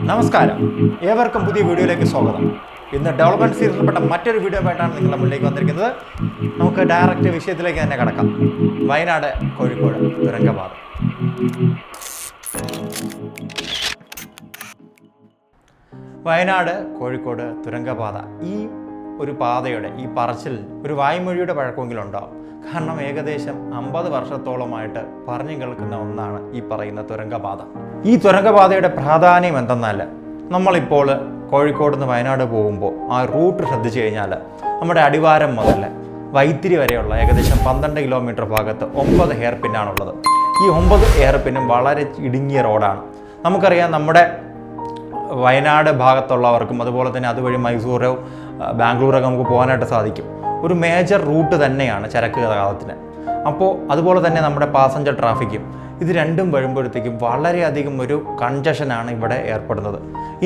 നമസ്കാരം, ഏവർക്കും പുതിയ വീഡിയോയിലേക്ക് സ്വാഗതം. ഇന്ന് ഡെവലപ്മെന്റ് സീരീസിൽപ്പെട്ട മറ്റൊരു വീഡിയോ ആയിട്ടാണ് നിങ്ങളുടെ മുന്നിലേക്ക് വന്നിരിക്കുന്നത്. നമുക്ക് ഡയറക്റ്റ് വിഷയത്തിലേക്ക് തന്നെ കടക്കാം. വയനാട് കോഴിക്കോട് തുരങ്കപാത. വയനാട് കോഴിക്കോട് തുരങ്കപാത, ഈ ഒരു പാതയുടെ ഈ പറച്ചിൽ ഒരു വായ്മൊഴിയുടെ പഴക്കമെങ്കിലും ഉണ്ടാവും. കാരണം ഏകദേശം 50 വർഷത്തോളമായിട്ട് പറഞ്ഞു കേൾക്കുന്ന ഒന്നാണ് ഈ പറയുന്ന തുരങ്കപാത. ഈ തുരങ്കപാതയുടെ പ്രാധാന്യം എന്തെന്നാൽ, നമ്മളിപ്പോൾ കോഴിക്കോട് നിന്ന് വയനാട് പോകുമ്പോൾ ആ റൂട്ട് ശ്രദ്ധിച്ചു കഴിഞ്ഞാൽ നമ്മുടെ അടിവാരം മുതൽ വൈത്തിരി വരെയുള്ള ഏകദേശം 12 കിലോമീറ്റർ ഭാഗത്ത് 9 ഹെയർ പിന്നാണുള്ളത്. ഈ 9 ഹെയർ പിന്നും വളരെ ഇടുങ്ങിയ റോഡാണ്. നമുക്കറിയാം, നമ്മുടെ വയനാട് ഭാഗത്തുള്ളവർക്കും അതുപോലെ തന്നെ അതുവഴി മൈസൂരോ ബാംഗ്ലൂരൊക്കെ നമുക്ക് പോകാനായിട്ട് സാധിക്കും. ഒരു മേജർ റൂട്ട് തന്നെയാണ് ചരക്ക് ഗതാഗതത്തിന്. അപ്പോൾ അതുപോലെ തന്നെ നമ്മുടെ പാസഞ്ചർ ട്രാഫിക്കും ഇത് രണ്ടും വരുമ്പോഴത്തേക്കും വളരെയധികം ഒരു കൺജഷനാണ് ഇവിടെ ഏർപ്പെടുന്നത്.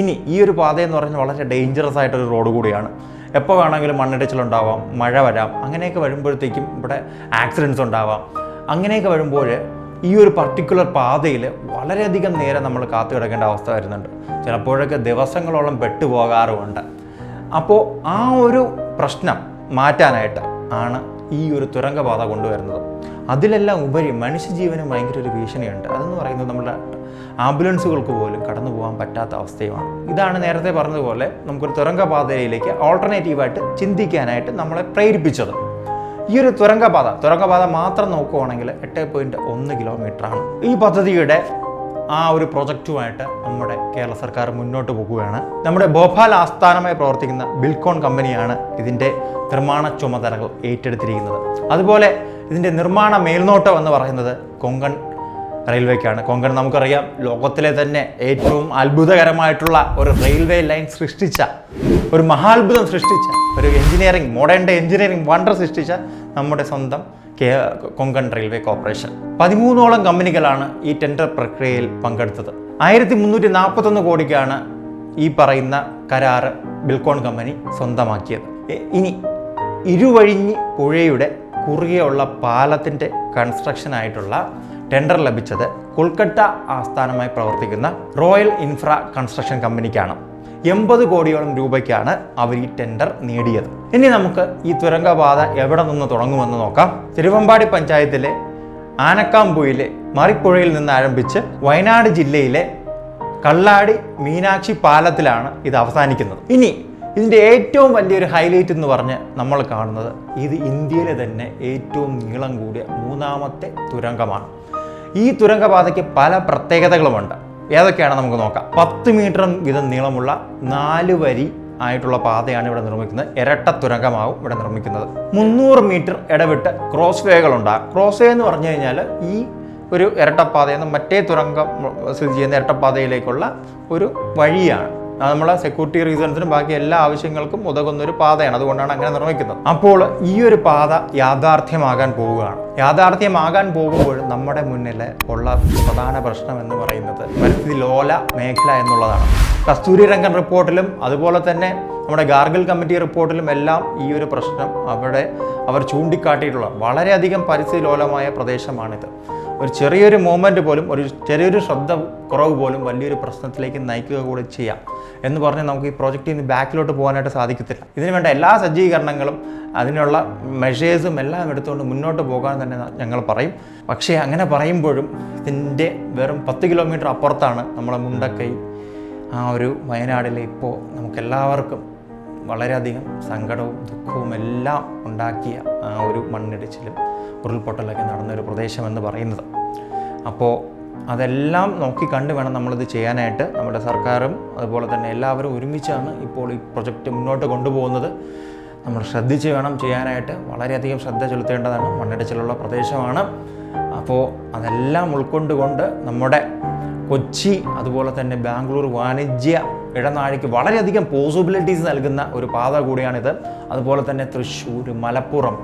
ഇനി ഈ ഒരു പാതയെന്ന് പറഞ്ഞാൽ വളരെ ഡേഞ്ചറസ് ആയിട്ടൊരു റോഡ് കൂടിയാണ്. എപ്പോൾ വേണമെങ്കിലും മണ്ണിടിച്ചിലുണ്ടാവാം, മഴ വരാം, അങ്ങനെയൊക്കെ വരുമ്പോഴത്തേക്കും ഇവിടെ ആക്സിഡൻറ്റ്സ് ഉണ്ടാവാം. അങ്ങനെയൊക്കെ വരുമ്പോൾ ഈ ഒരു പർട്ടിക്കുലർ പാതയിൽ വളരെയധികം നേരം നമ്മൾ കാത്തു കിടക്കേണ്ട അവസ്ഥ വരുന്നുണ്ട്. ചിലപ്പോഴൊക്കെ ദിവസങ്ങളോളം പെട്ടുപോകാറുമുണ്ട്. അപ്പോൾ ആ ഒരു പ്രശ്നം മാറ്റാനായിട്ട് ആണ് ഈ ഒരു തുരങ്കപാത കൊണ്ടുവരുന്നത്. അതിലെല്ലാം ഉപരി മനുഷ്യജീവന് ഭയങ്കര ഒരു ഭീഷണിയുണ്ട്. അതെന്ന് പറയുന്നത് നമ്മുടെ ആംബുലൻസുകൾക്ക് പോലും കടന്നു പോകാൻ പറ്റാത്ത അവസ്ഥയുമാണ്. ഇതാണ് നേരത്തെ പറഞ്ഞതുപോലെ നമുക്കൊരു തുരങ്കപാതയിലേക്ക് ഓൾട്ടർനേറ്റീവായിട്ട് ചിന്തിക്കാനായിട്ട് നമ്മളെ പ്രേരിപ്പിച്ചത്. ഈ ഒരു തുരങ്കപാത മാത്രം നോക്കുകയാണെങ്കിൽ 8.1 കിലോമീറ്ററാണ്. ഈ പദ്ധതിയുടെ ആ ഒരു പ്രൊജക്റ്റുമായിട്ട് നമ്മുടെ കേരള സർക്കാർ മുന്നോട്ട് പോകുകയാണ്. നമ്മുടെ ഭോപ്പാൽ ആസ്ഥാനമായി പ്രവർത്തിക്കുന്ന ബിൽകോൺ കമ്പനിയാണ് ഇതിൻ്റെ നിർമ്മാണ ചുമതലകൾ ഏറ്റെടുത്തിരിക്കുന്നത്. അതുപോലെ ഇതിൻ്റെ നിർമ്മാണ മേൽനോട്ടം എന്ന് പറയുന്നത് കൊങ്കൺ റെയിൽവേക്കാണ്. കൊങ്കൺ നമുക്കറിയാം, ലോകത്തിലെ തന്നെ ഏറ്റവും അത്ഭുതകരമായിട്ടുള്ള ഒരു റെയിൽവേ ലൈൻ സൃഷ്ടിച്ച, ഒരു മഹാത്ഭുതം സൃഷ്ടിച്ച, ഒരു മോഡേൺ ഡേ എഞ്ചിനീയറിംഗ് വണ്ടർ സൃഷ്ടിച്ച നമ്മുടെ സ്വന്തം കൊങ്കൺ റെയിൽവേ കോർപ്പറേഷൻ. 13ഓളം കമ്പനികളാണ് ഈ ടെൻഡർ പ്രക്രിയയിൽ പങ്കെടുത്തത്. 1341 കോടിക്കാണ് ഈ പറയുന്ന കരാറ് ബിൽകോൺ കമ്പനി സ്വന്തമാക്കിയത്. ഇനി ഇരുവഴിഞ്ഞി പുഴയുടെ കുറുകെയുള്ള പാലത്തിൻ്റെ കൺസ്ട്രക്ഷനായിട്ടുള്ള ടെൻഡർ ലഭിച്ചത് കൊൽക്കത്ത ആസ്ഥാനമായി പ്രവർത്തിക്കുന്ന റോയൽ ഇൻഫ്ര കൺസ്ട്രക്ഷൻ കമ്പനിക്കാണ്. 80 കോടിയോളം രൂപയ്ക്കാണ് അവർ ഈ ടെൻഡർ നേടിയത്. ഇനി നമുക്ക് ഈ തുരങ്കപാത എവിടെ നിന്ന് തുടങ്ങുമെന്ന് നോക്കാം. തിരുവമ്പാടി പഞ്ചായത്തിലെ ആനക്കാമ്പുയിലെ മറിപ്പുഴയിൽ നിന്ന് ആരംഭിച്ച് വയനാട് ജില്ലയിലെ കള്ളാടി മീനാക്ഷി പാലത്തിലാണ് ഇത് അവസാനിക്കുന്നത്. ഇനി ഇതിൻ്റെ ഏറ്റവും വലിയൊരു ഹൈലൈറ്റ് എന്ന് പറഞ്ഞ് നമ്മൾ കാണുന്നത്, ഇത് ഇന്ത്യയിലെ തന്നെ ഏറ്റവും നീളം കൂടിയ 3ാമത്തെ തുരങ്കമാണ്. ഈ തുരങ്കപാതയ്ക്ക് പല പ്രത്യേകതകളുമുണ്ട്. ഏതൊക്കെയാണ് നമുക്ക് നോക്കാം. 10 മീറ്റർ വീതം നീളമുള്ള 4 വരി ആയിട്ടുള്ള പാതയാണ് ഇവിടെ നിർമ്മിക്കുന്നത്. ഇരട്ട തുരങ്കമാവും ഇവിടെ നിർമ്മിക്കുന്നത്. 300 മീറ്റർ ഇടവിട്ട് ക്രോസ് വേകളുണ്ടാകും. ക്രോസ് വേ എന്ന് പറഞ്ഞു കഴിഞ്ഞാൽ ഈ ഒരു ഇരട്ടപ്പാതയിൽ നിന്ന് മറ്റേ തുരങ്കം സ്ഥിതി ചെയ്യുന്ന ഇരട്ടപ്പാതയിലേക്കുള്ള ഒരു വഴിയാണ്. അത് നമ്മളെ സെക്യൂരിറ്റി റീസൺസിനും ബാക്കി എല്ലാ ആവശ്യങ്ങൾക്കും ഉതകുന്നൊരു പാതയാണ്. അതുകൊണ്ടാണ് അങ്ങനെ നിർമ്മിക്കുന്നത്. അപ്പോൾ ഈ ഒരു പാത യാഥാർത്ഥ്യമാകാൻ പോകുമ്പോൾ നമ്മുടെ മുന്നിൽ ഉള്ള പ്രധാന പ്രശ്നം എന്ന് പറയുന്നത് പരിസ്ഥിതി ലോല മേഖല എന്നുള്ളതാണ്. കസ്തൂരി രംഗൻ റിപ്പോർട്ടിലും അതുപോലെ തന്നെ നമ്മുടെ ഗാർഗിൽ കമ്മിറ്റി റിപ്പോർട്ടിലും എല്ലാം ഈ ഒരു പ്രശ്നം അവർ ചൂണ്ടിക്കാട്ടിയിട്ടുള്ള വളരെയധികം പരിസ്ഥിതി ലോലമായ പ്രദേശമാണിത്. ഒരു ചെറിയൊരു മൂവ്മെൻറ്റ് പോലും, ഒരു ചെറിയൊരു ശ്രദ്ധ കുറവ് പോലും വലിയൊരു പ്രശ്നത്തിലേക്ക് നയിക്കുക കൂടി ചെയ്യാം എന്ന് പറഞ്ഞാൽ നമുക്ക് ഈ പ്രോജക്റ്റിൽ നിന്ന് ബാക്കിലോട്ട് പോകാനായിട്ട് സാധിക്കത്തില്ല. ഇതിനു വേണ്ട എല്ലാ സജ്ജീകരണങ്ങളും അതിനുള്ള മെഷേഴ്സും എല്ലാം എടുത്തുകൊണ്ട് മുന്നോട്ട് പോകാൻ തന്നെ ഞങ്ങൾ പറയും. പക്ഷേ അങ്ങനെ പറയുമ്പോഴും ഇതിൻ്റെ വെറും 10 കിലോമീറ്റർ അപ്പുറത്താണ് നമ്മളെ മുണ്ടക്കൈ, ആ ഒരു വയനാടിലെ ഇപ്പോൾ നമുക്കെല്ലാവർക്കും വളരെയധികം സങ്കടവും ദുഃഖവും എല്ലാം ഉണ്ടാക്കിയ ആ ഒരു മണ്ണിടിച്ചിലും ഉരുൾപൊട്ടലൊക്കെ നടന്നൊരു പ്രദേശമെന്ന് പറയുന്നത്. അപ്പോൾ അതെല്ലാം നോക്കിക്കണ്ട് വേണം നമ്മളിത് ചെയ്യാനായിട്ട്. നമ്മുടെ സർക്കാരും അതുപോലെ തന്നെ എല്ലാവരും ഒരുമിച്ചാണ് ഇപ്പോൾ ഈ പ്രൊജക്റ്റ് മുന്നോട്ട് കൊണ്ടുപോകുന്നത്. നമ്മൾ ശ്രദ്ധിച്ച് വേണം ചെയ്യാനായിട്ട്. വളരെയധികം ശ്രദ്ധ ചെലുത്തേണ്ടതാണ്. മണ്ണിടിച്ചിലുള്ള പ്രദേശമാണ്. അപ്പോൾ അതെല്ലാം ഉൾക്കൊണ്ടുകൊണ്ട് നമ്മുടെ കൊച്ചി അതുപോലെ തന്നെ ബാംഗ്ലൂർ വാണിജ്യ ഇടനാഴിക്ക് വളരെയധികം പോസിബിലിറ്റീസ് നൽകുന്ന ഒരു പാത കൂടിയാണിത്. അതുപോലെ തന്നെ തൃശ്ശൂർ, മലപ്പുറം,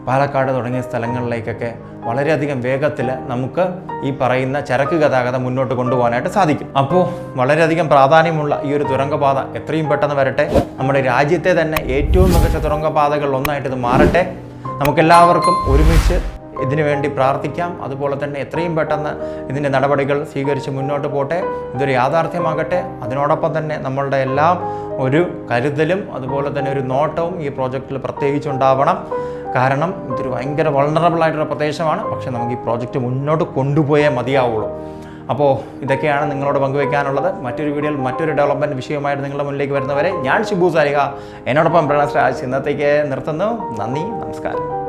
പാലക്കാട് തുടങ്ങിയ സ്ഥലങ്ങളിലേക്കൊക്കെ വളരെയധികം വേഗത്തിൽ നമുക്ക് ഈ പറയുന്ന ചരക്ക് ഗതാഗതം മുന്നോട്ട് കൊണ്ടുപോകാനായിട്ട് സാധിക്കും. അപ്പോൾ വളരെയധികം പ്രാധാന്യമുള്ള ഈ ഒരു തുരങ്കപാത എത്രയും പെട്ടെന്ന് വരട്ടെ. നമ്മുടെ രാജ്യത്തെ തന്നെ ഏറ്റവും മികച്ച തുരങ്കപാതകളിൽ ഒന്നായിട്ട് ഇത് മാറട്ടെ. നമുക്കെല്ലാവർക്കും ഒരുമിച്ച് ഇതിനു വേണ്ടി പ്രാർത്ഥിക്കാം. അതുപോലെ തന്നെ എത്രയും പെട്ടെന്ന് ഇതിൻ്റെ നടപടികൾ സ്വീകരിച്ച് മുന്നോട്ട് പോട്ടെ, ഇതൊരു യാഥാർത്ഥ്യമാകട്ടെ. അതിനോടൊപ്പം തന്നെ നമ്മളുടെ എല്ലാം ഒരു കരുതലും അതുപോലെ തന്നെ ഒരു നോട്ടവും ഈ പ്രോജക്റ്റിൽ പ്രത്യേകിച്ചുണ്ടാവണം. കാരണം ഇതൊരു ഭയങ്കര വൾണറബിളായിട്ടുള്ള പ്രദേശമാണ്. പക്ഷേ നമുക്ക് ഈ പ്രോജക്റ്റ് മുന്നോട്ട് കൊണ്ടുപോയേ മതിയാവുള്ളൂ. അപ്പോൾ ഇതൊക്കെയാണ് നിങ്ങളോട് പങ്കുവയ്ക്കാനുള്ളത്. മറ്റൊരു വീഡിയോയിൽ മറ്റൊരു ഡെവലപ്മെൻറ്റ് വിഷയമായിട്ട് നിങ്ങളുടെ മുന്നിലേക്ക് വരുന്നവരെ ഞാൻ ഷിബു സാരിക, എന്നോടൊപ്പം പ്രണസ് രാജ് ഇന്നത്തേക്ക് നിർത്തുന്നു. നന്ദി, നമസ്കാരം.